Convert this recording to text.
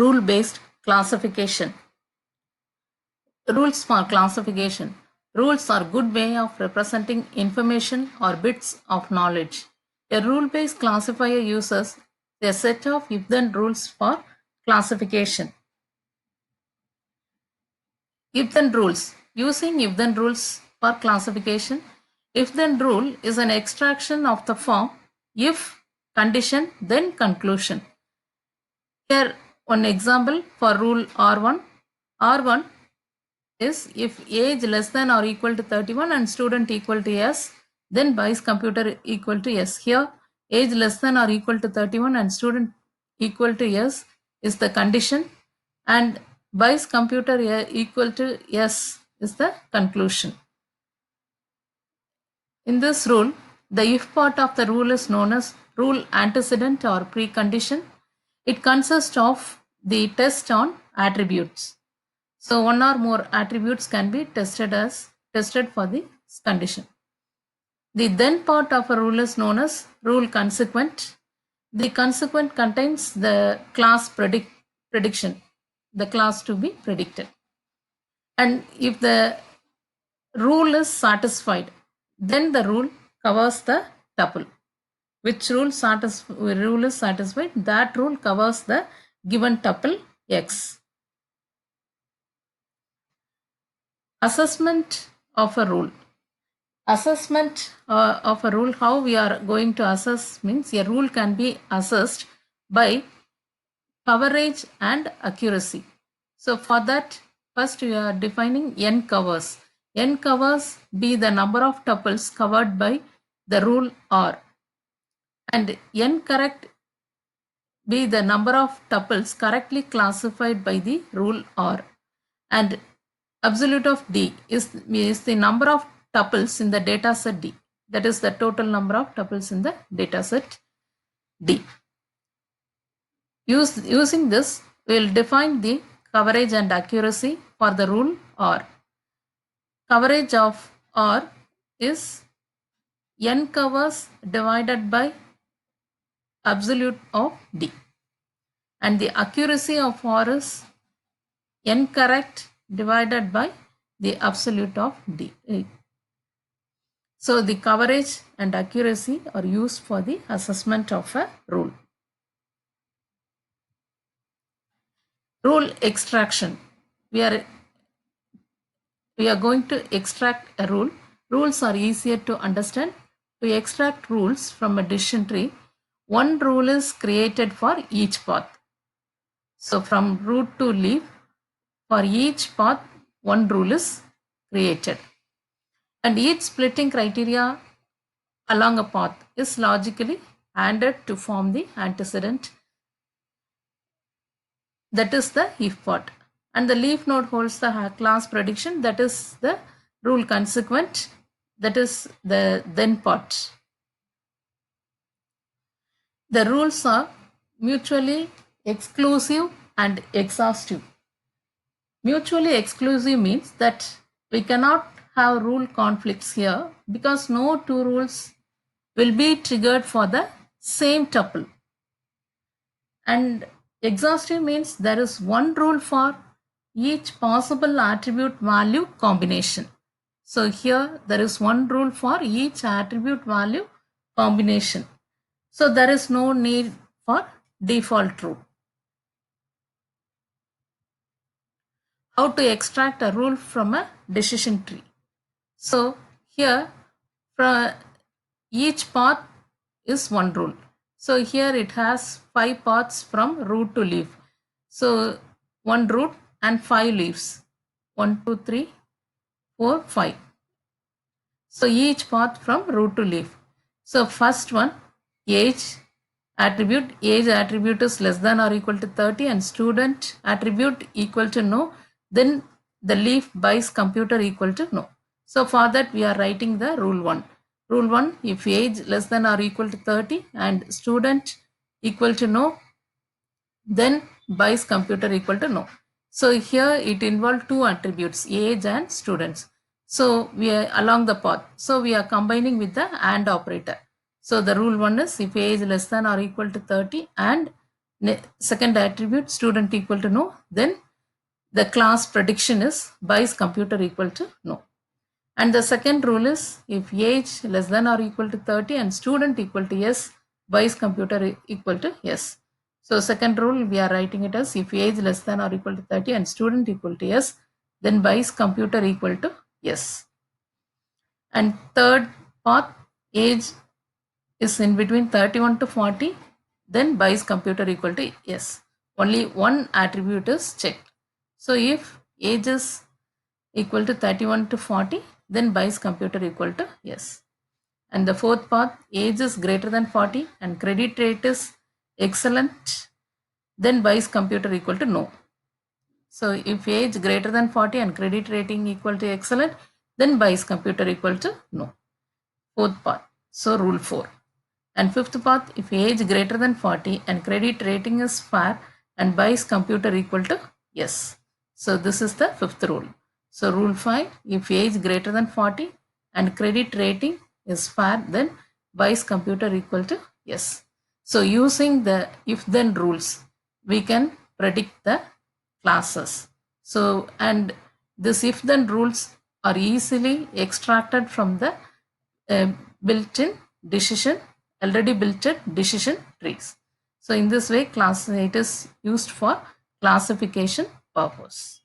Rule-based classification. Rules for classification. Rules are good way of representing information or bits of knowledge. A rule-based classifier uses a set of if-then rules for classification. If-then rules. Using if-then rules for classification. If-then rule is an extraction of the form if, condition, then conclusion. Here one example for rule R1. R1 is if age less than or equal to 31 and student equal to S, then Bayes computer equal to S. Here age less than or equal to 31 and student equal to S is the condition, and Bayes computer equal to S is the conclusion. In this rule, the if part of the rule is known as rule antecedent or precondition. It consists of the test on attributes. So one or more attributes can be tested for the condition. The then part of a rule is known as rule consequent. The consequent contains the class prediction, the class to be predicted. And if the rule is satisfied, then the rule covers the tuple. Which rule is satisfied? That rule covers the given tuple X. Assessment of a rule. Assessment of a rule, how we are going to assess means a rule can be assessed by coverage and accuracy. So for that, first we are defining n covers. N covers be the number of tuples covered by the rule R, and n correct be the number of tuples correctly classified by the rule R, and absolute of D is the number of tuples in the data set D. That is the total number of tuples in the data set D. Using this, we will define the coverage and accuracy for the rule R. Coverage of R is n covers divided by absolute of D. And the accuracy of R is n correct divided by the absolute of D. So the coverage and accuracy are used for the assessment of a rule. Rule extraction. We are going to extract a rule. Rules are easier to understand. To extract rules from a decision tree, one rule is created for each path. So from root to leaf, for each path, one rule is created. And each splitting criteria along a path is logically ANDed to form the antecedent. That is the if part. And the leaf node holds the class prediction, that is the rule consequent, that is the then part. The rules are mutually exclusive and exhaustive. Mutually exclusive means that we cannot have rule conflicts here because no two rules will be triggered for the same tuple. And exhaustive means there is one rule for each possible attribute value combination. So here there is one rule for each attribute value combination. So there is no need for default rule. How to extract a rule from a decision tree? So here from each path is one rule. So here it has 5 paths from root to leaf. So one root and 5 leaves. 1, 2, 3, 4, 5. So each path from root to leaf. So first one, age attribute. Age attribute is less than or equal to 30 and student attribute equal to no. Then the leaf Bayes computer equal to no. So for that we are writing the rule 1. Rule 1, if age less than or equal to 30 and student equal to no, then Bayes computer equal to no. So here it involves 2 attributes, age and students. So we are along the path. So we are combining with the AND operator. So the rule 1 is if age less than or equal to 30 and second attribute student equal to no, then the class prediction is Bayes computer equal to no. And the second rule is if age less than or equal to 30 and student equal to yes, Bayes computer equal to yes. So second rule we are writing it as if age less than or equal to 30 and student equal to yes, then Bayes computer equal to yes. And third path, age is in between 31 to 40, then Bayes computer equal to yes. Only one attribute is checked. So if age is equal to 31 to 40, then Bayes computer equal to yes. And the fourth path, age is greater than 40 and credit rate is excellent, then Bayes computer equal to no. So if age greater than 40 and credit rating equal to excellent, then Bayes computer equal to no. Fourth path, so rule 4. And fifth path, if age greater than 40 and credit rating is fair and Bayes computer equal to yes. So this is the fifth rule. So rule 5, if age greater than 40 and credit rating is fair, then Bayes computer equal to yes. So using the if then rules, we can predict the classes. So, and this if then rules are easily extracted from the built-in decision, already built-in decision trees. So in this way, it is used for classification purpose.